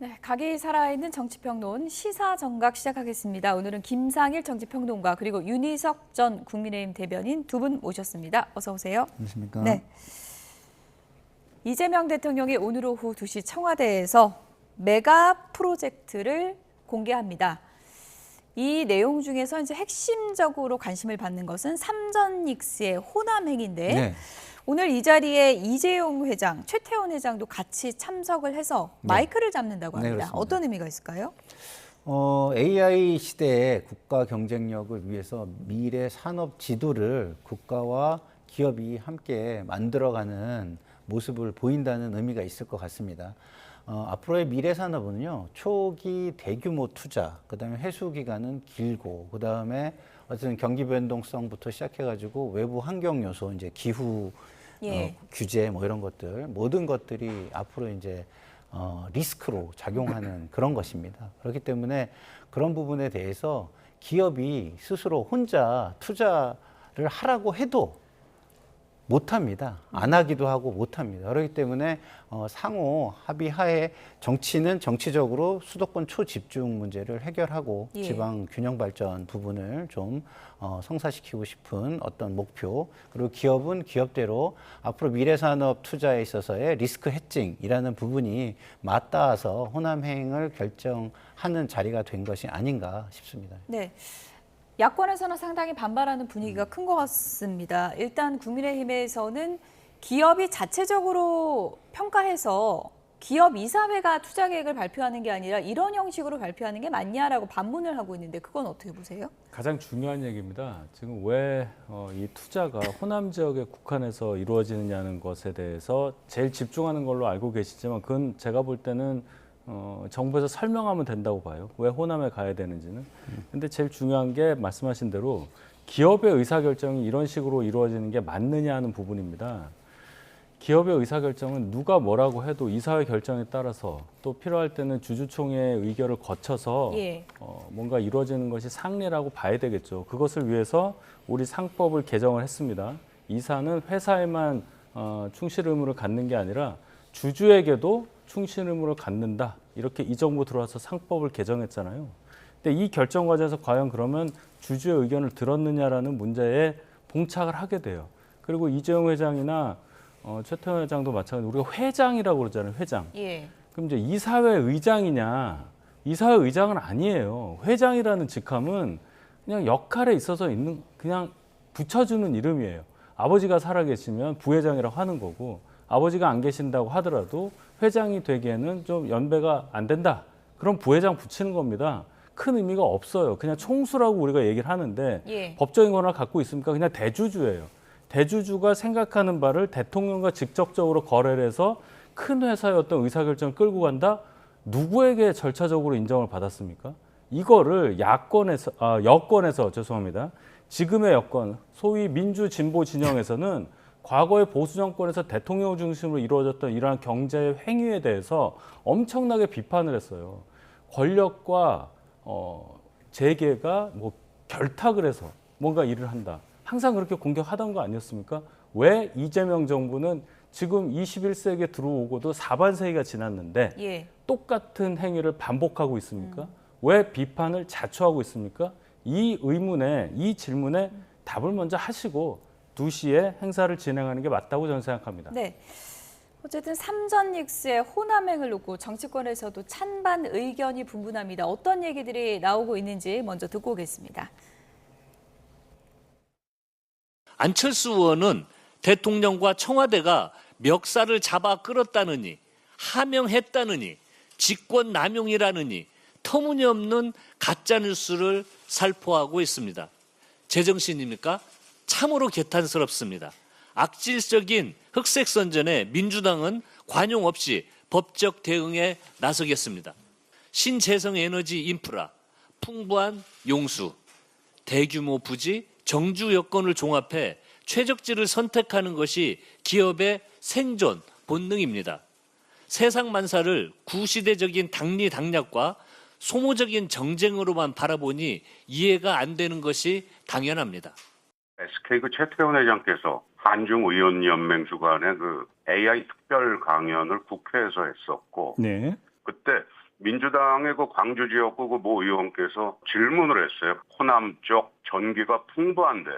네, 각이 살아있는 정치평론 시사정각 시작하겠습니다. 오늘은 김상일 정치평론가 그리고 윤희석 전 국민의힘 대변인 두 분 모셨습니다. 어서 오세요. 안녕하십니까. 네. 이재명 대통령이 오늘 오후 2시 청와대에서 메가 프로젝트를 공개합니다. 이 내용 중에서 이제 핵심적으로 관심을 받는 것은 삼전닉스의 호남행인데 네. 오늘 이 자리에 이재용 회장, 최태원 회장도 같이 참석을 해서 마이크를 잡는다고 합니다. 그렇습니다. 어떤 의미가 있을까요? AI 시대의 국가 경쟁력을 위해서 미래 산업 지도를 국가와 기업이 함께 만들어가는 모습을 보인다는 의미가 있을 것 같습니다. 앞으로의 미래 산업은요, 초기 대규모 투자, 그다음에 회수 기간은 길고, 그다음에 어쨌든 경기 변동성부터 시작해가지고 외부 환경 요소, 이제 기후 규제 뭐 이런 것들, 모든 것들이 앞으로 이제 리스크로 작용하는 그런 것입니다. 그렇기 때문에 그런 부분에 대해서 기업이 스스로 혼자 투자를 하라고 해도 못합니다. 안 하기도 하고 못합니다. 그렇기 때문에 상호 합의하에 정치는 정치적으로 수도권 초집중 문제를 해결하고 지방 균형 발전 부분을 좀 성사시키고 싶은 어떤 목표, 그리고 기업은 기업대로 앞으로 미래산업 투자에 있어서의 리스크 해칭이라는 부분이 맞닿아서 호남행을 결정하는 자리가 된 것이 아닌가 싶습니다. 네. 야권에서는 상당히 반발하는 분위기가 큰 것 같습니다. 일단 국민의힘에서는 기업이 자체적으로 평가해서 기업 이사회가 투자 계획을 발표하는 게 아니라 이런 형식으로 발표하는 게 맞냐라고 반문을 하고 있는데 그건 어떻게 보세요? 가장 중요한 얘기입니다. 지금 왜 이 투자가 호남 지역에 국한해서 이루어지느냐는 것에 대해서 제일 집중하는 걸로 알고 계시지만 그건 제가 볼 때는 정부에서 설명하면 된다고 봐요. 왜 호남에 가야 되는지는. 근데 제일 중요한 게 말씀하신 대로 기업의 의사결정이 이런 식으로 이루어지는 게 맞느냐 하는 부분입니다. 기업의 의사결정은 누가 뭐라고 해도 이사회 결정에 따라서 또 필요할 때는 주주총회의 의결을 거쳐서 뭔가 이루어지는 것이 상례라고 봐야 되겠죠. 그것을 위해서 우리 상법을 개정을 했습니다. 이사는 회사에만 충실 의무를 갖는 게 아니라 주주에게도 충실 의무를 갖는다. 이렇게 이 정부 들어와서 상법을 개정했잖아요. 근데 이 결정 과정에서 과연 그러면 주주의 의견을 들었느냐라는 문제에 봉착을 하게 돼요. 그리고 이재용 회장이나 최태원 회장도 마찬가지로 우리가 회장이라고 그러잖아요. 회장. 그럼 이제 이사회 의장이냐? 이사회 의장은 아니에요. 회장이라는 직함은 그냥 역할에 있어서 있는 그냥 붙여주는 이름이에요. 아버지가 살아계시면 부회장이라고 하는 거고 아버지가 안 계신다고 하더라도 회장이 되기에는 좀 연배가 안 된다. 그럼 부회장 붙이는 겁니다. 큰 의미가 없어요. 그냥 총수라고 우리가 얘기를 하는데 법적인 권한을 갖고 있습니까? 그냥 대주주예요. 대주주가 생각하는 바를 대통령과 직접적으로 거래를 해서 큰 회사의 어떤 의사결정을 끌고 간다? 누구에게 절차적으로 인정을 받았습니까? 이거를 여권에서 죄송합니다. 지금의 여권, 소위 민주 진보 진영에서는 과거의 보수 정권에서 대통령 중심으로 이루어졌던 이러한 경제 행위에 대해서 엄청나게 비판을 했어요. 권력과 재계가 뭐 결탁을 해서 뭔가 일을 한다. 항상 그렇게 공격하던 거 아니었습니까? 왜 이재명 정부는 지금 21세기에 들어오고도 4반세기가 지났는데 똑같은 행위를 반복하고 있습니까? 왜 비판을 자초하고 있습니까? 이 의문에, 이 질문에 답을 먼저 하시고 2시에 행사를 진행하는 게 맞다고 저는 생각합니다. 네. 어쨌든 삼전닉스의 호남행을 놓고 정치권에서도 찬반 의견이 분분합니다. 어떤 얘기들이 나오고 있는지 먼저 듣고 오겠습니다. 안철수 의원은 대통령과 청와대가 멱살을 잡아 끌었다느니 하명했다느니 직권남용이라느니 터무니없는 가짜뉴스를 살포하고 있습니다. 제정신입니까? 참으로 개탄스럽습니다. 악질적인 흑색선전에 민주당은 관용 없이 법적 대응에 나서겠습니다. 신재생 에너지 인프라, 풍부한 용수, 대규모 부지, 정주 여건을 종합해 최적지를 선택하는 것이 기업의 생존 본능입니다. 세상 만사를 구시대적인 당리당략과 소모적인 정쟁으로만 바라보니 이해가 안 되는 것이 당연합니다. SK 최태원 회장께서 한중의원연맹 주관의 AI 특별 강연을 국회에서 했었고, 그때 민주당의 그 광주 지역구 그 모 의원께서 질문을 했어요. 호남 쪽 전기가 풍부한데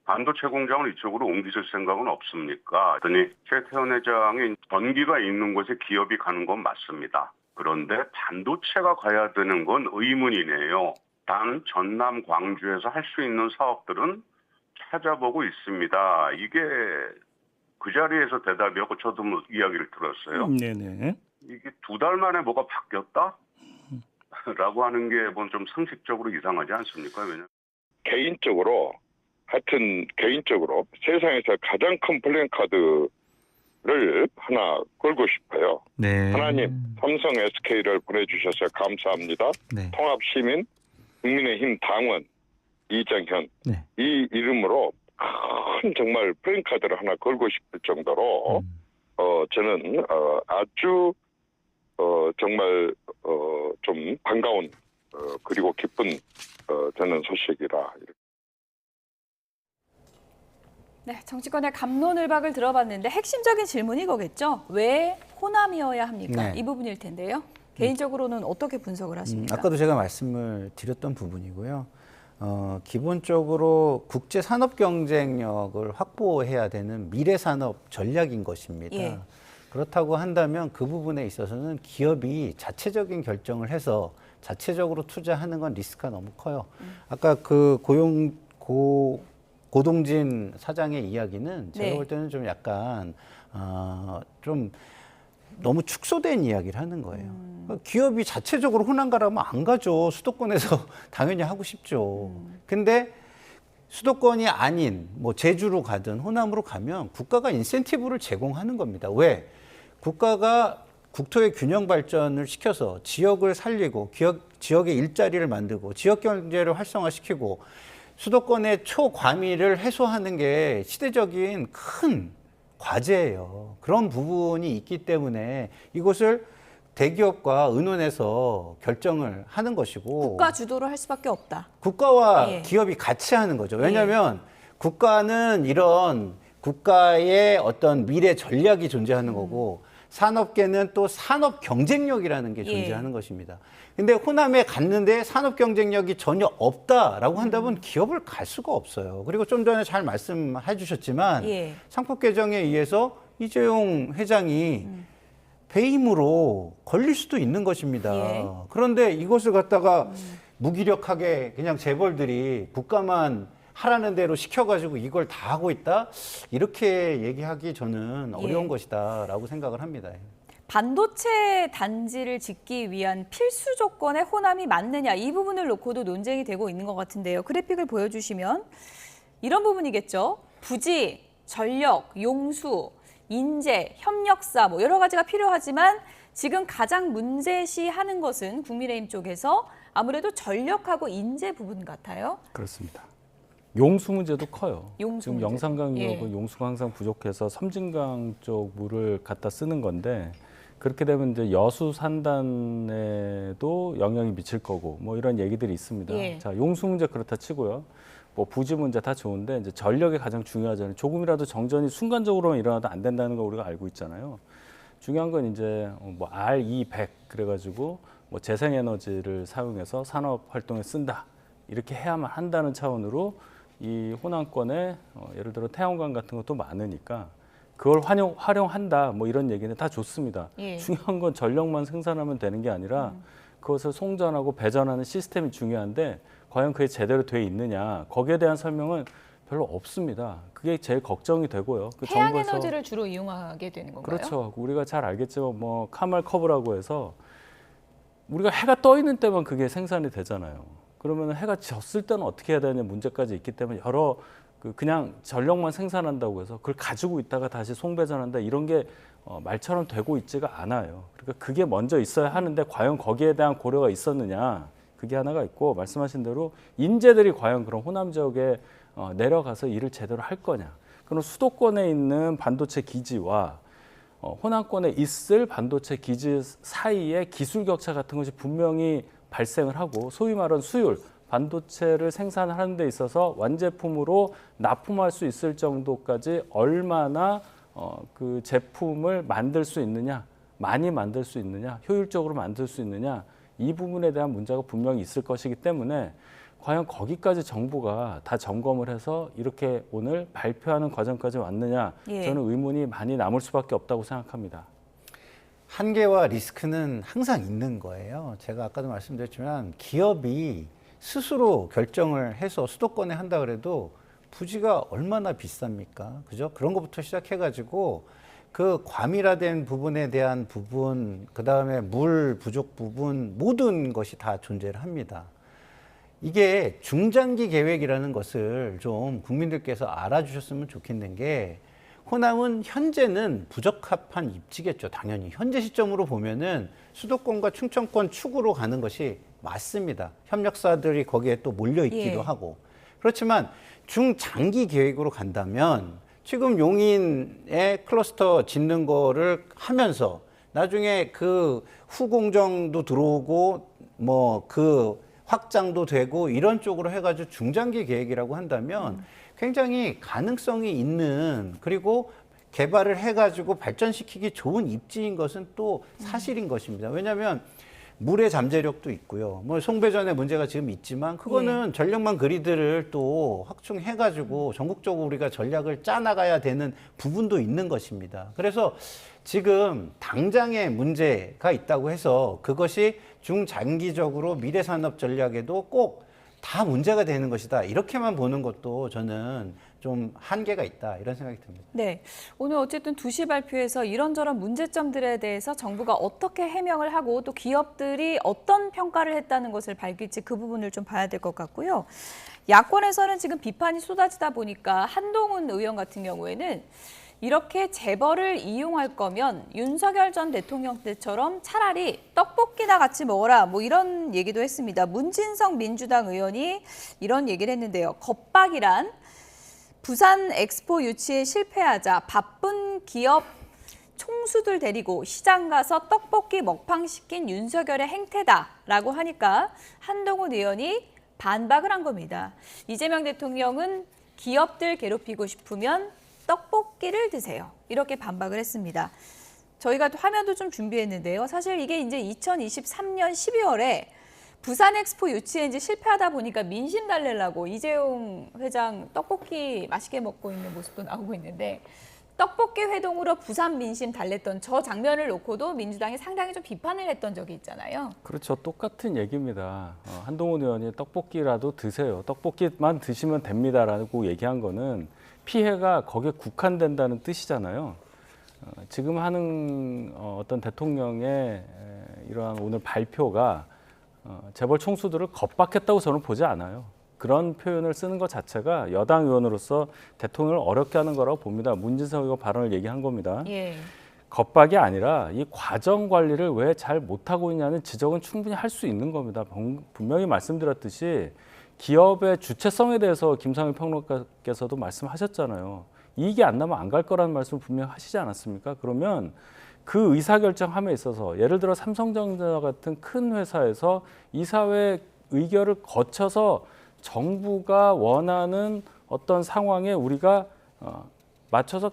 반도체 공장을 이쪽으로 옮기실 생각은 없습니까? 그랬더니 최태원 회장이 전기가 있는 곳에 기업이 가는 건 맞습니다. 그런데 반도체가 가야 되는 건 의문이네요. 단 전남 광주에서 할 수 있는 사업들은 찾아보고 있습니다. 이게 그 자리에서 대답이었고 저도 뭐 이야기를 들었어요. 네네. 이게 2달 만에 뭐가 바뀌었다? 라고 하는 게 뭐 좀 상식적으로 이상하지 않습니까? 왜냐면 개인적으로 세상에서 가장 큰 플랜카드를 하나 걸고 싶어요. 네. 하나님, 삼성 SK를 보내주셔서 감사합니다. 네. 통합시민 국민의힘 당원 이정현 네. 이 이름으로 큰 정말 플랜카드를 하나 걸고 싶을 정도로 저는 아주 정말 좀 반가운 그리고 기쁜 저는 소식이라. 네, 정치권의 갑론을박을 들어봤는데 핵심적인 질문이 이거겠죠. 왜 호남이어야 합니까? 네. 이 부분일 텐데요. 개인적으로는 어떻게 분석을 하십니까? 아까도 제가 말씀을 드렸던 부분이고요. 기본적으로 국제 산업 경쟁력을 확보해야 되는 미래 산업 전략인 것입니다. 예. 그렇다고 한다면 그 부분에 있어서는 기업이 자체적인 결정을 해서 자체적으로 투자하는 건 리스크가 너무 커요. 아까 그 고동진 사장의 이야기는 제가 네. 볼 때는 좀 약간 좀 너무 축소된 이야기를 하는 거예요. 기업이 자체적으로 호남 가라면 안 가죠. 수도권에서 당연히 하고 싶죠. 근데 수도권이 아닌 뭐 제주로 가든 호남으로 가면 국가가 인센티브를 제공하는 겁니다. 왜? 국가가 국토의 균형 발전을 시켜서 지역을 살리고 지역의 일자리를 만들고 지역 경제를 활성화시키고 수도권의 초과밀을 해소하는 게 시대적인 큰 과제예요. 그런 부분이 있기 때문에 이것을 대기업과 의논해서 결정을 하는 것이고 국가 주도로 할 수밖에 없다. 국가와 예. 기업이 같이 하는 거죠. 왜냐하면 국가는 이런 국가의 어떤 미래 전략이 존재하는 거고 산업계는 또 산업 경쟁력이라는 게 존재하는 것입니다. 근데 호남에 갔는데 산업 경쟁력이 전혀 없다라고 한다면 기업을 갈 수가 없어요. 그리고 좀 전에 잘 말씀해 주셨지만 예. 상법 개정에 의해서 이재용 회장이 배임으로 걸릴 수도 있는 것입니다. 예. 그런데 이것을 갖다가 무기력하게 그냥 재벌들이 국가만 하라는 대로 시켜가지고 이걸 다 하고 있다? 이렇게 얘기하기 저는 어려운 예. 것이다라고 생각을 합니다. 반도체 단지를 짓기 위한 필수 조건에 호남이 맞느냐 이 부분을 놓고도 논쟁이 되고 있는 것 같은데요. 그래픽을 보여주시면 이런 부분이겠죠. 부지, 전력, 용수, 인재, 협력사 뭐 여러 가지가 필요하지만 지금 가장 문제시하는 것은 국민의힘 쪽에서 아무래도 전력하고 인재 부분 같아요. 그렇습니다. 용수 문제도 커요. 용수 지금 문제도. 영산강유역은 예. 용수가 항상 부족해서 섬진강 쪽 물을 갖다 쓰는 건데 그렇게 되면 이제 여수 산단에도 영향이 미칠 거고 뭐 이런 얘기들이 있습니다. 예. 자, 용수 문제 그렇다 치고요. 뭐 부지 문제 다 좋은데 이제 전력이 가장 중요하잖아요. 조금이라도 정전이 순간적으로만 일어나도 안 된다는 거 우리가 알고 있잖아요. 중요한 건 이제 뭐 RE100 그래가지고 뭐 재생에너지를 사용해서 산업 활동에 쓴다 이렇게 해야만 한다는 차원으로 이 호남권에 예를 들어 태양광 같은 것도 많으니까 그걸 활용한다 뭐 이런 얘기는 다 좋습니다. 예. 중요한 건 전력만 생산하면 되는 게 아니라 그것을 송전하고 배전하는 시스템이 중요한데 과연 그게 제대로 돼 있느냐 거기에 대한 설명은 별로 없습니다. 그게 제일 걱정이 되고요. 그 태양 정부에서 에너지를 주로 이용하게 되는 건가요? 그렇죠. 우리가 잘 알겠지만 뭐 카말 커브라고 해서 우리가 해가 떠 있는 때만 그게 생산이 되잖아요. 그러면 해가 졌을 때는 어떻게 해야 되냐 문제까지 있기 때문에 여러 그냥 전력만 생산한다고 해서 그걸 가지고 있다가 다시 송배전한다 이런 게 말처럼 되고 있지가 않아요. 그러니까 그게 먼저 있어야 하는데 과연 거기에 대한 고려가 있었느냐 그게 하나가 있고 말씀하신 대로 인재들이 과연 그런 호남 지역에 내려가서 일을 제대로 할 거냐. 그럼 수도권에 있는 반도체 기지와 호남권에 있을 반도체 기지 사이에 기술 격차 같은 것이 분명히 발생을 하고 소위 말하는 수율, 반도체를 생산하는 데 있어서 완제품으로 납품할 수 있을 정도까지 얼마나 그 제품을 만들 수 있느냐 많이 만들 수 있느냐, 효율적으로 만들 수 있느냐, 이 부분에 대한 문제가 분명히 있을 것이기 때문에 과연 거기까지 정부가 다 점검을 해서 이렇게 오늘 발표하는 과정까지 왔느냐, 예. 저는 의문이 많이 남을 수밖에 없다고 생각합니다. 한계와 리스크는 항상 있는 거예요. 제가 아까도 말씀드렸지만 기업이 스스로 결정을 해서 수도권에 한다 그래도 부지가 얼마나 비쌉니까? 그죠? 그런 것부터 시작해가지고 그 과밀화된 부분에 대한 부분, 그 다음에 물 부족 부분, 모든 것이 다 존재를 합니다. 이게 중장기 계획이라는 것을 좀 국민들께서 알아주셨으면 좋겠는 게, 호남은 현재는 부적합한 입지겠죠. 당연히 현재 시점으로 보면은 수도권과 충청권 축으로 가는 것이 맞습니다. 협력사들이 거기에 또 몰려 있기도 예. 하고. 그렇지만 중장기 계획으로 간다면 지금 용인에 클러스터 짓는 거를 하면서 나중에 그 후공정도 들어오고 뭐 그 확장도 되고 이런 쪽으로 해가지고 중장기 계획이라고 한다면 굉장히 가능성이 있는, 그리고 개발을 해가지고 발전시키기 좋은 입지인 것은 또 사실인 것입니다. 왜냐하면 물의 잠재력도 있고요. 뭐 송배전에 문제가 지금 있지만 그거는 전력망 그리드를 또 확충해가지고 전국적으로 우리가 전략을 짜나가야 되는 부분도 있는 것입니다. 그래서 지금 당장의 문제가 있다고 해서 그것이 중장기적으로 미래산업 전략에도 꼭 다 문제가 되는 것이다, 이렇게만 보는 것도 저는 좀 한계가 있다, 이런 생각이 듭니다. 네, 오늘 어쨌든 2시 발표에서 이런저런 문제점들에 대해서 정부가 어떻게 해명을 하고 또 기업들이 어떤 평가를 했다는 것을 밝힐지 그 부분을 좀 봐야 될 것 같고요. 야권에서는 지금 비판이 쏟아지다 보니까 한동훈 의원 같은 경우에는 이렇게 재벌을 이용할 거면 윤석열 전 대통령 때처럼 차라리 떡볶이나 같이 먹어라, 뭐 이런 얘기도 했습니다. 문진성 민주당 의원이 이런 얘기를 했는데요. 겁박이란 부산 엑스포 유치에 실패하자 바쁜 기업 총수들 데리고 시장 가서 떡볶이 먹방시킨 윤석열의 행태다라고 하니까 한동훈 의원이 반박을 한 겁니다. 이재명 대통령은 기업들 괴롭히고 싶으면 떡볶이를 드세요, 이렇게 반박을 했습니다. 저희가 또 화면도 좀 준비했는데요. 사실 이게 이제 2023년 12월에 부산 엑스포 유치에 이제 실패하다 보니까 민심 달래려고 이재용 회장 떡볶이 맛있게 먹고 있는 모습도 나오고 있는데, 떡볶이 회동으로 부산 민심 달랬던 저 장면을 놓고도 민주당이 상당히 좀 비판을 했던 적이 있잖아요. 그렇죠. 똑같은 얘기입니다. 한동훈 의원이 떡볶이라도 드세요, 떡볶이만 드시면 됩니다라고 얘기한 거는 피해가 거기에 국한된다는 뜻이잖아요. 지금 하는 어떤 대통령의 이러한 오늘 발표가 재벌 총수들을 겁박했다고 저는 보지 않아요. 그런 표현을 쓰는 것 자체가 여당 의원으로서 대통령을 어렵게 하는 거라고 봅니다. 문진성 의원 발언을 얘기한 겁니다. 예. 겁박이 아니라 이 과정 관리를 왜 잘 못하고 있냐는 지적은 충분히 할 수 있는 겁니다. 분명히 말씀드렸듯이 기업의 주체성에 대해서 김상일 평론가께서도 말씀하셨잖아요. 이익이 안 나면 안 갈 거라는 말씀을 분명히 하시지 않았습니까? 그러면 그 의사결정함에 있어서 예를 들어 삼성전자 같은 큰 회사에서 이사회 의결을 거쳐서 정부가 원하는 어떤 상황에 우리가 맞춰서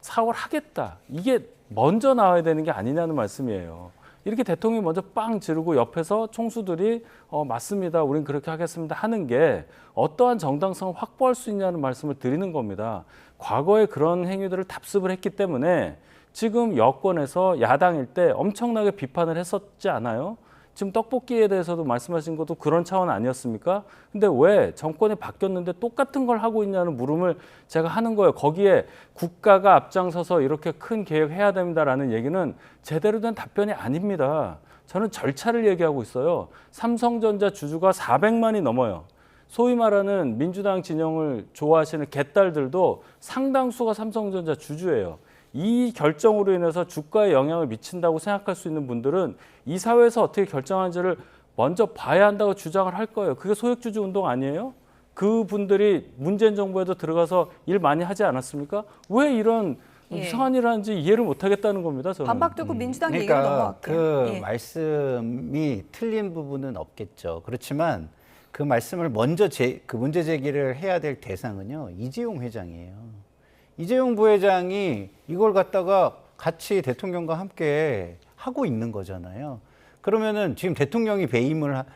사업을 하겠다, 이게 먼저 나와야 되는 게 아니냐는 말씀이에요. 이렇게 대통령이 먼저 빵 지르고 옆에서 총수들이 맞습니다, 우린 그렇게 하겠습니다 하는 게 어떠한 정당성을 확보할 수 있냐는 말씀을 드리는 겁니다. 과거에 그런 행위들을 답습을 했기 때문에 지금 여권에서 야당일 때 엄청나게 비판을 했었지 않아요? 지금 떡볶이에 대해서도 말씀하신 것도 그런 차원 아니었습니까? 근데 왜 정권이 바뀌었는데 똑같은 걸 하고 있냐는 물음을 제가 하는 거예요. 거기에 국가가 앞장서서 이렇게 큰 계획해야 됩니다라는 얘기는 제대로 된 답변이 아닙니다. 저는 절차를 얘기하고 있어요. 삼성전자 주주가 400만이 넘어요. 소위 말하는 민주당 진영을 좋아하시는 개딸들도 상당수가 삼성전자 주주예요. 이 결정으로 인해서 주가에 영향을 미친다고 생각할 수 있는 분들은 이 사회에서 어떻게 결정하는지를 먼저 봐야 한다고 주장을 할 거예요. 그게 소액주주 운동 아니에요? 그분들이 문재인 정부에도 들어가서 일 많이 하지 않았습니까? 왜 이런 이상한 일을 하는지 이해를 못하겠다는 겁니다. 저는. 반박 듣고 민주당 얘기로 그러니까 넘어갈게요. 그 예. 말씀이 틀린 부분은 없겠죠. 그렇지만 그 말씀을 먼저 그 문제 제기를 해야 될 대상은요, 이재용 회장이에요. 이재용 부회장이 이걸 갖다가 같이 대통령과 함께 하고 있는 거잖아요. 그러면은 지금 대통령이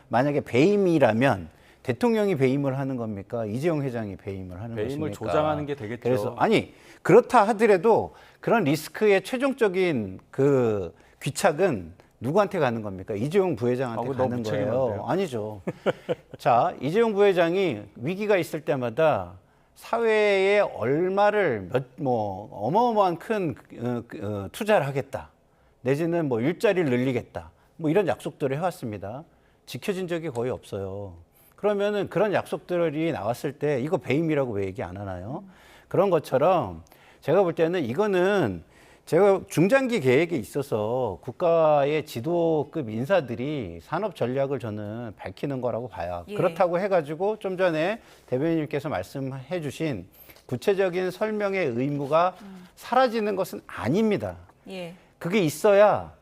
만약에 배임이라면 대통령이 배임을 하는 겁니까? 이재용 회장이 배임을 하는 배임을 것입니까? 조장하는 게 되겠죠. 그래서 그렇다 하더라도 그런 리스크의 최종적인 그 귀착은 누구한테 가는 겁니까? 이재용 부회장한테 너무 가는 거예요. 무책임한데요? 아니죠. 자, 이재용 부회장이 위기가 있을 때마다 사회에 얼마를 어마어마한 큰 투자를 하겠다. 내지는 뭐 일자리를 늘리겠다. 뭐 이런 약속들을 해왔습니다. 지켜진 적이 거의 없어요. 그러면은 그런 약속들이 나왔을 때 이거 배임이라고 왜 얘기 안 하나요? 그런 것처럼 제가 볼 때는 이거는 제가 중장기 계획에 있어서 국가의 지도급 인사들이 산업 전략을 저는 밝히는 거라고 봐요. 예. 그렇다고 해가지고 좀 전에 대변인님께서 말씀해 주신 구체적인 설명의 의무가 사라지는 것은 아닙니다. 예. 그게 있어야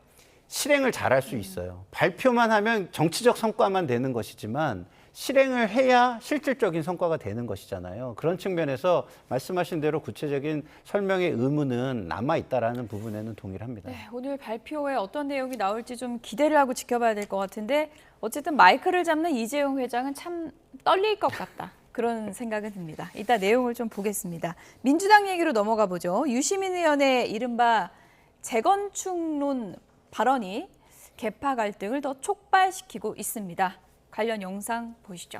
실행을 잘할 수 있어요. 발표만 하면 정치적 성과만 되는 것이지만 실행을 해야 실질적인 성과가 되는 것이잖아요. 그런 측면에서 말씀하신 대로 구체적인 설명의 의무는 남아있다라는 부분에는 동의를 합니다. 네, 오늘 발표에 어떤 내용이 나올지 좀 기대를 하고 지켜봐야 될 것 같은데 어쨌든 마이크를 잡는 이재용 회장은 참 떨릴 것 같다. 그런 생각은 듭니다. 이따 내용을 좀 보겠습니다. 민주당 얘기로 넘어가 보죠. 유시민 의원의 이른바 재건축론 발언이 계파 갈등을 더 촉발시키고 있습니다. 관련 영상 보시죠.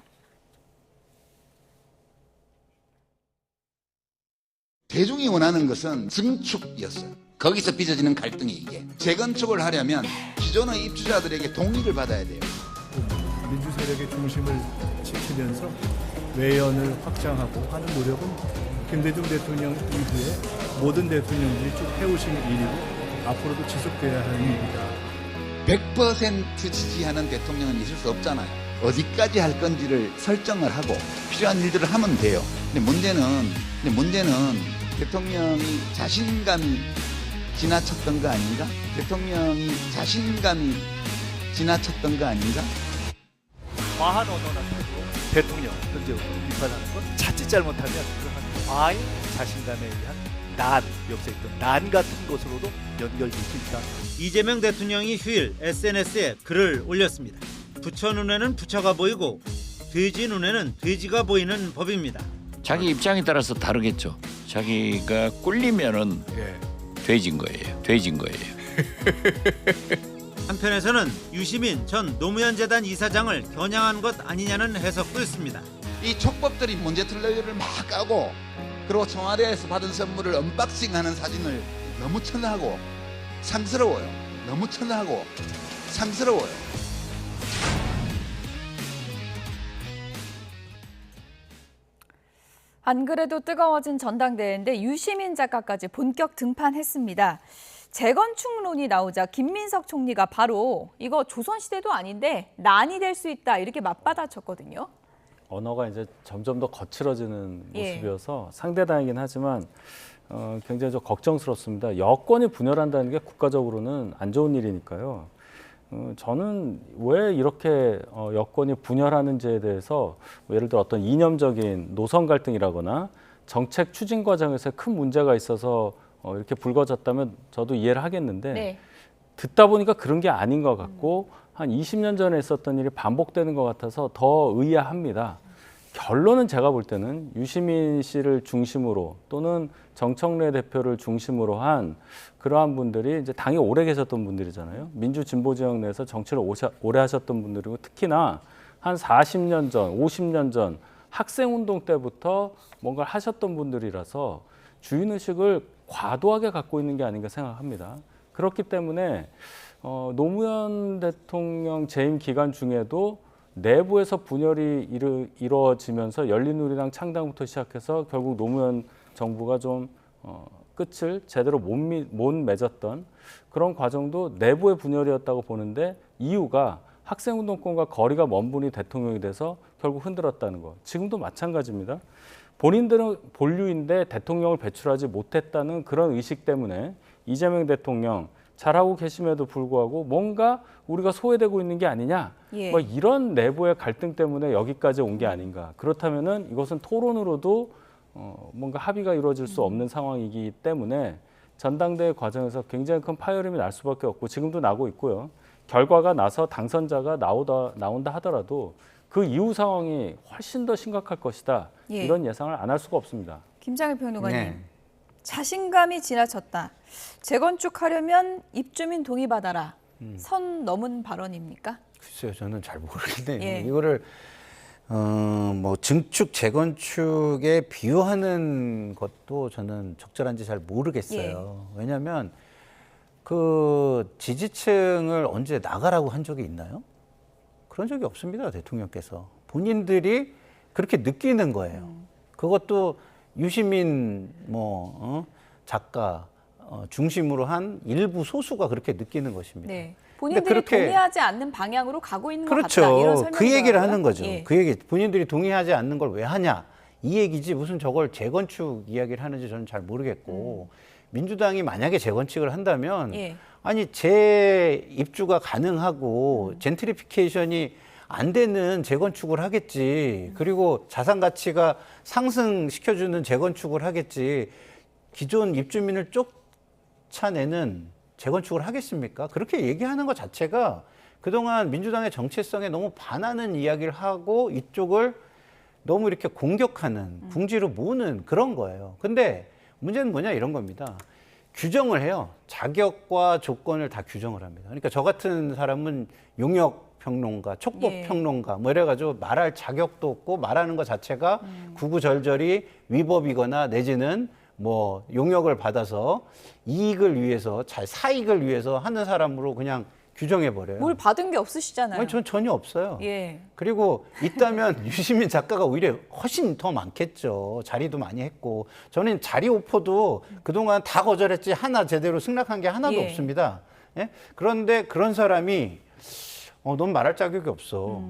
대중이 원하는 것은 증축이었어요. 거기서 빚어지는 갈등이 이게. 재건축을 하려면 기존의 입주자들에게 동의를 받아야 돼요. 민주 세력의 중심을 지키면서 외연을 확장하고 하는 노력은 김대중 대통령 이후에 모든 대통령들이 쭉 해오신 일이고 앞으로도 지속돼야 하는 일이다. 100% 지지하는 대통령은 있을 수 없잖아요. 어디까지 할 건지를 설정을 하고 필요한 일들을 하면 돼요. 근데 문제는 대통령이 자신감이 지나쳤던 거 아닌가? 대통령이 자신감이 지나쳤던 거 아닌가? 과한 언어나 태도, 대통령 현재 비판하는 건 자칫 잘못하면 그한 과잉 자신감에 의한 역사에 있던 난 같은 것으로도 연결될 수 있다. 이재명 대통령이 휴일 SNS에 글을 올렸습니다. 부처 눈에는 부처가 보이고 돼지 눈에는 돼지가 보이는 법입니다. 자기 입장에 따라서 다르겠죠. 자기가 꿀리면은 돼지인 거예요. 한편에서는 유시민 전 노무현 재단 이사장을 겨냥한 것 아니냐는 해석도 있습니다. 이 촉법들이 문제틀레이를 막 까고 그리고 청와대에서 받은 선물을 언박싱하는 사진을 너무 천하고 상스러워요. 너무 천하고 상스러워요. 안 그래도 뜨거워진 전당대회인데 유시민 작가까지 본격 등판했습니다. 재건축론이 나오자 김민석 총리가 바로 이거 조선시대도 아닌데 난이 될 수 있다 이렇게 맞받아쳤거든요. 언어가 이제 점점 더 거칠어지는 예. 모습이어서 상대당이긴 하지만 굉장히 좀 걱정스럽습니다. 여권이 분열한다는 게 국가적으로는 안 좋은 일이니까요. 저는 왜 이렇게 여권이 분열하는지에 대해서 예를 들어 어떤 이념적인 노선 갈등이라거나 정책 추진 과정에서 큰 문제가 있어서 이렇게 불거졌다면 저도 이해를 하겠는데 네. 듣다 보니까 그런 게 아닌 것 같고 한 20년 전에 있었던 일이 반복되는 것 같아서 더 의아합니다. 결론은 제가 볼 때는 유시민 씨를 중심으로 또는 정청래 대표를 중심으로 한 그러한 분들이 이제 당에 오래 계셨던 분들이잖아요. 민주 진보 지역 내에서 정치를 오래 하셨던 분들이고 특히나 한 40년 전, 50년 전 학생운동 때부터 뭔가를 하셨던 분들이라서 주인의식을 과도하게 갖고 있는 게 아닌가 생각합니다. 그렇기 때문에 노무현 대통령 재임 기간 중에도 내부에서 분열이 이루어지면서 열린우리당 창당부터 시작해서 결국 노무현 정부가 좀 끝을 제대로 못 맺었던 그런 과정도 내부의 분열이었다고 보는데 이유가 학생운동권과 거리가 먼 분이 대통령이 돼서 결국 흔들었다는 거. 지금도 마찬가지입니다. 본인들은 본류인데 대통령을 배출하지 못했다는 그런 의식 때문에 이재명 대통령 잘하고 계심에도 불구하고 뭔가 우리가 소외되고 있는 게 아니냐. 예. 뭐 이런 내부의 갈등 때문에 여기까지 온 게 아닌가. 그렇다면은 이것은 토론으로도 뭔가 합의가 이루어질 수 없는 상황이기 때문에 전당대회 과정에서 굉장히 큰 파열음이 날 수밖에 없고 지금도 나고 있고요. 결과가 나서 당선자가 나온다 하더라도 그 이후 상황이 훨씬 더 심각할 것이다. 예. 이런 예상을 안 할 수가 없습니다. 김장일 평론가님, 네. 자신감이 지나쳤다. 재건축하려면 입주민 동의받아라. 선 넘은 발언입니까? 글쎄요, 저는 잘 모르겠네요. 예. 이거를 뭐 증축 재건축에 비유하는 것도 저는 적절한지 잘 모르겠어요. 왜냐하면 그 지지층을 언제 나가라고 한 적이 있나요? 그런 적이 없습니다, 대통령께서. 본인들이 그렇게 느끼는 거예요. 그것도 유시민 작가 중심으로 한 일부 소수가 그렇게 느끼는 것입니다. 네. 본인들이 그렇게- 동의하지 않는 방향으로 가고 있는 것 그렇죠. 같다. 이런 설명이 그 얘기를 나와요? 하는 거죠. 예. 그 얘기 본인들이 동의하지 않는 걸 왜 하냐 이 얘기지 무슨 저걸 재건축 이야기를 하는지 저는 잘 모르겠고 민주당이 만약에 재건축을 한다면 예. 아니 재입주가 가능하고 젠트리피케이션이 안 되는 재건축을 하겠지. 그리고 자산 가치가 상승시켜주는 재건축을 하겠지. 기존 입주민을 쫓아내는 재건축을 하겠습니까? 그렇게 얘기하는 것 자체가 그동안 민주당의 정체성에 너무 반하는 이야기를 하고 이쪽을 너무 이렇게 공격하는 궁지로 모으는 그런 거예요. 근데 문제는 뭐냐 이런 겁니다. 규정을 해요. 자격과 조건을 다 규정을 합니다. 그러니까 저 같은 사람은 용역 평론가, 촉법 예. 평론가 뭐 이래가지고 말할 자격도 없고 말하는 것 자체가 구구절절히 위법이거나 내지는 뭐 용역을 받아서 이익을 위해서 사익을 위해서 하는 사람으로 그냥 규정해 버려요. 뭘 받은 게 없으시잖아요. 아니, 전 전혀 없어요. 예. 그리고 있다면 유시민 작가가 오히려 훨씬 더 많겠죠. 자리도 많이 했고. 저는 자리 오퍼도 그동안 다 거절했지 하나 제대로 승낙한 게 하나도 예. 없습니다. 예? 그런데 그런 사람이 넌 말할 자격이 없어.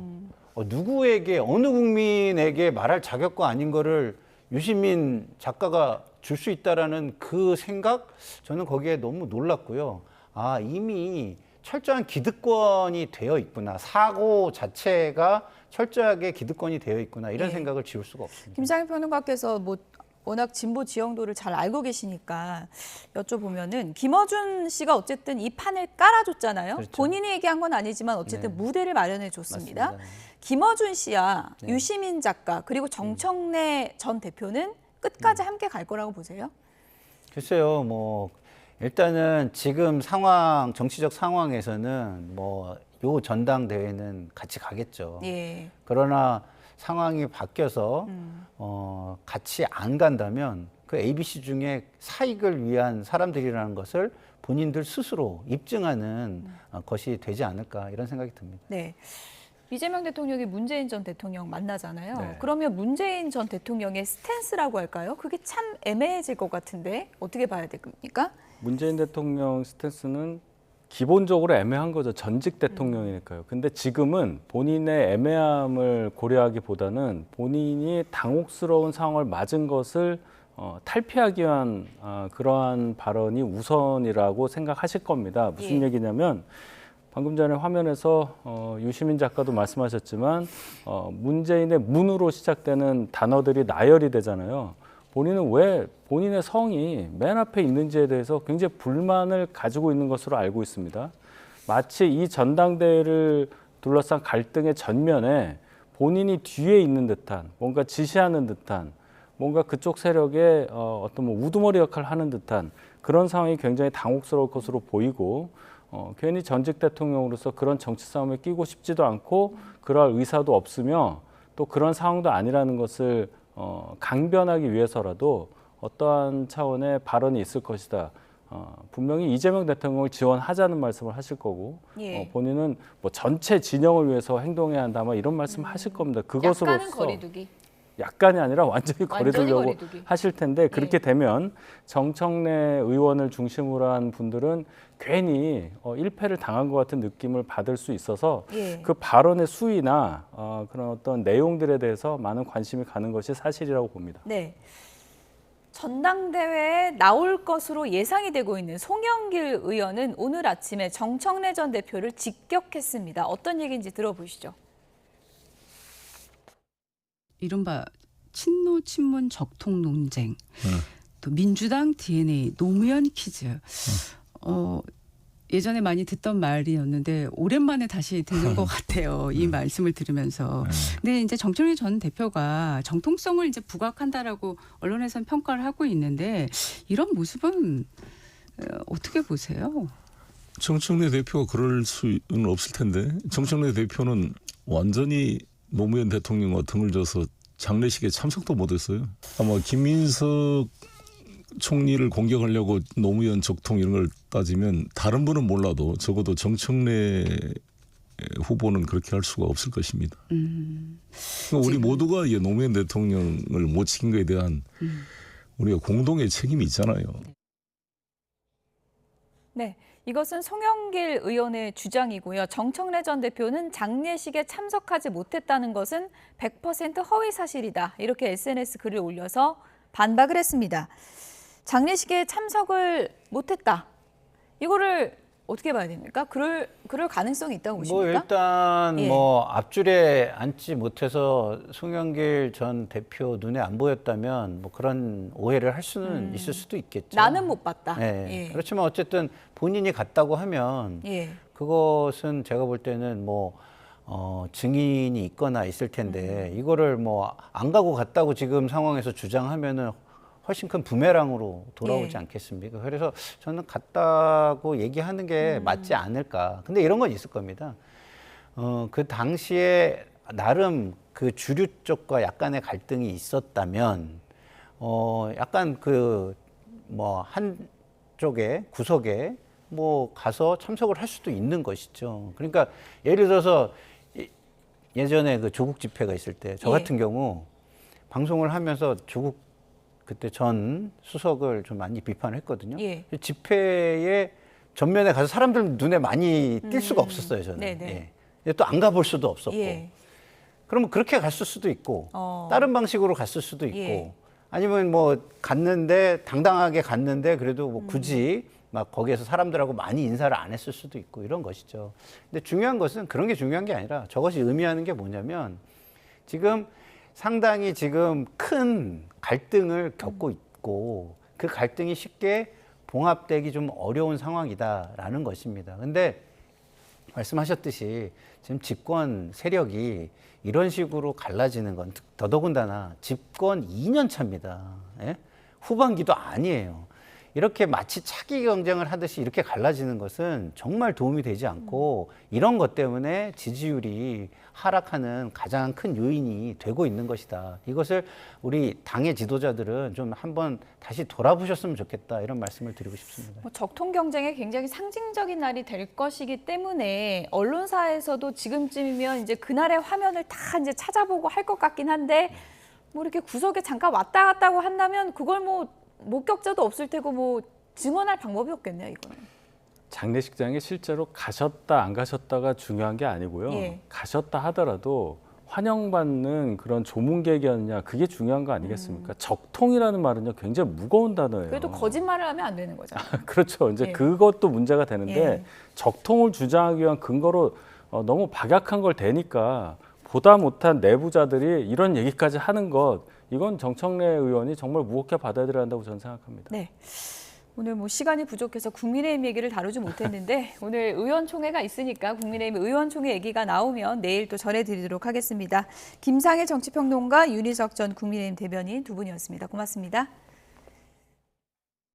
누구에게 어느 국민에게 말할 자격과 아닌 거를 유시민 작가가 줄 수 있다라는 그 생각 저는 거기에 너무 놀랐고요. 아 이미 철저한 기득권이 되어 있구나. 사고 자체가 철저하게 기득권이 되어 있구나. 이런 예. 생각을 지울 수가 없습니다. 김장일 평론가께서 뭐 워낙 진보 지형도를 잘 알고 계시니까 여쭤보면은 김어준 씨가 어쨌든 이 판을 깔아줬잖아요. 그렇죠. 본인이 얘기한 건 아니지만 어쨌든 네. 무대를 마련해 줬습니다. 맞습니다. 김어준 씨와 네. 유시민 작가 그리고 정청래 전 대표는 끝까지 함께 갈 거라고 보세요? 글쎄요, 뭐 일단은 지금 정치적 상황에서는 뭐 요 전당대회는 같이 가겠죠. 예. 그러나 상황이 바뀌어서 같이 안 간다면 그 ABC 중에 사익을 위한 사람들이라는 것을 본인들 스스로 입증하는 것이 되지 않을까 이런 생각이 듭니다. 네. 이재명 대통령이 문재인 전 대통령 만나잖아요. 네. 그러면 문재인 전 대통령의 스탠스라고 할까요? 그게 참 애매해질 것 같은데 어떻게 봐야 됩니까? 문재인 대통령 스탠스는 기본적으로 애매한 거죠. 전직 대통령이니까요. 근데 지금은 본인의 애매함을 고려하기보다는 본인이 당혹스러운 상황을 맞은 것을 탈피하기 위한 그러한 발언이 우선이라고 생각하실 겁니다. 무슨 예. 얘기냐면 방금 전에 화면에서 유시민 작가도 말씀하셨지만 문재인의 문으로 시작되는 단어들이 나열이 되잖아요. 본인은 왜 본인의 성이 맨 앞에 있는지에 대해서 굉장히 불만을 가지고 있는 것으로 알고 있습니다. 마치 이 전당대회를 둘러싼 갈등의 전면에 본인이 뒤에 있는 듯한 뭔가 지시하는 듯한 뭔가 그쪽 세력의 어떤 뭐 우두머리 역할을 하는 듯한 그런 상황이 굉장히 당혹스러울 것으로 보이고 괜히 전직 대통령으로서 그런 정치 싸움에 끼고 싶지도 않고 그럴 의사도 없으며 또 그런 상황도 아니라는 것을 강변하기 위해서라도 어떠한 차원의 발언이 있을 것이다. 분명히 이재명 대통령을 지원하자는 말씀을 하실 거고 예. 본인은 뭐 전체 진영을 위해서 행동해야 한다. 뭐 이런 말씀 하실 겁니다. 약간은 그것으로서 거리두기. 약간이 아니라 완전히 거리두려고 거리두기. 하실 텐데 그렇게 되면 정청래 의원을 중심으로 한 분들은 괜히 1패를 당한 것 같은 느낌을 받을 수 있어서 예. 그 발언의 수위나 그런 어떤 내용들에 대해서 많은 관심이 가는 것이 사실이라고 봅니다. 네. 전당대회에 나올 것으로 예상이 되고 있는 송영길 의원은 오늘 아침에 정청래 전 대표를 직격했습니다. 어떤 얘기인지 들어보시죠. 이른바 친노 친문 적통 논쟁. 또 민주당 DNA 노무현 퀴즈. 예전에 많이 듣던 말이었는데 오랜만에 다시 듣는 것 같아요. 이 말씀을 들으면서. 근데 이제 정청래 전 대표가 정통성을 이제 부각한다라고 언론에서는 평가를 하고 있는데 이런 모습은 어떻게 보세요? 정청래 대표가 그럴 수는 없을 텐데 정청래 대표는 완전히 노무현 대통령과 등을 져서 장례식에 참석도 못했어요. 아마 김민석 총리를 공격하려고 노무현 적통 이런 걸 따지면 다른 분은 몰라도 적어도 정청래 후보는 그렇게 할 수가 없을 것입니다. 그러니까 우리 모두가 노무현 대통령을 못 지킨 것에 대한 우리가 공동의 책임이 있잖아요. 네, 이것은 송영길 의원의 주장이고요. 정청래 전 대표는 장례식에 참석하지 못했다는 것은 100% 허위 사실이다. 이렇게 SNS 글을 올려서 반박을 했습니다. 장례식에 참석을 못했다. 이거를 어떻게 봐야 됩니까? 그럴 가능성이 있다고 보십니까? 뭐 일단 예. 뭐 앞줄에 앉지 못해서 송영길 전 대표 눈에 안 보였다면 뭐 그런 오해를 할 수는 있을 수도 있겠죠. 나는 못 봤다. 예. 예. 그렇지만 어쨌든 본인이 갔다고 하면 예. 그것은 제가 볼 때는 뭐 증인이 있거나 있을 텐데 이거를 뭐 안 가고 갔다고 지금 상황에서 주장하면은 훨씬 큰 부메랑으로 돌아오지 예. 않겠습니까? 그래서 저는 갔다고 얘기하는 게 맞지 않을까. 근데 이런 건 있을 겁니다. 그 당시에 나름 그 주류 쪽과 약간의 갈등이 있었다면, 약간 그 뭐 한쪽에 구석에 뭐 가서 참석을 할 수도 있는 것이죠. 그러니까 예를 들어서 예전에 그 조국 집회가 있을 때 저 같은 경우 방송을 하면서 조국 그때 전 수석을 좀 많이 비판을 했거든요. 예. 집회에 전면에 가서 사람들 눈에 많이 띌 수가 없었어요, 저는. 네네. 예. 또 안 가볼 수도 없었고. 예. 그러면 그렇게 갔을 수도 있고, 다른 방식으로 갔을 수도 있고, 예. 아니면 뭐 갔는데, 당당하게 갔는데, 그래도 뭐 굳이 막 거기에서 사람들하고 많이 인사를 안 했을 수도 있고, 이런 것이죠. 근데 중요한 것은 그런 게 중요한 게 아니라 저것이 의미하는 게 뭐냐면 지금 상당히 지금 큰 갈등을 겪고 있고 그 갈등이 쉽게 봉합되기 좀 어려운 상황이다라는 것입니다. 근데 말씀하셨듯이 지금 집권 세력이 이런 식으로 갈라지는 건 더더군다나 집권 2년 차입니다. 예? 후반기도 아니에요. 이렇게 마치 차기 경쟁을 하듯이 이렇게 갈라지는 것은 정말 도움이 되지 않고 이런 것 때문에 지지율이 하락하는 가장 큰 요인이 되고 있는 것이다. 이것을 우리 당의 지도자들은 좀 한번 다시 돌아보셨으면 좋겠다. 이런 말씀을 드리고 싶습니다. 뭐 적통 경쟁에 굉장히 상징적인 날이 될 것이기 때문에 언론사에서도 지금쯤이면 이제 그날의 화면을 다 이제 찾아보고 할 것 같긴 한데 뭐 이렇게 구석에 잠깐 왔다 갔다고 한다면 그걸 뭐 목격자도 없을 테고 뭐 증언할 방법이 없겠네요, 이거는. 장례식장에 실제로 가셨다 안 가셨다가 중요한 게 아니고요. 예. 가셨다 하더라도 환영받는 그런 조문객이었냐 그게 중요한 거 아니겠습니까? 적통이라는 말은요 굉장히 무거운 단어예요. 그래도 거짓말을 하면 안 되는 거잖아요. 그렇죠. 이제 예. 그것도 문제가 되는데 예. 적통을 주장하기 위한 근거로 너무 박약한 걸 대니까 보다 못한 내부자들이 이런 얘기까지 하는 것 이건 정청래 의원이 정말 무겁게 받아들여야 한다고 저는 생각합니다. 네. 오늘 뭐 시간이 부족해서 국민의힘 얘기를 다루지 못했는데 오늘 의원총회가 있으니까 국민의힘 의원총회 얘기가 나오면 내일 또 전해드리도록 하겠습니다. 김상일 정치평론가, 윤희석 전 국민의힘 대변인 두 분이었습니다. 고맙습니다.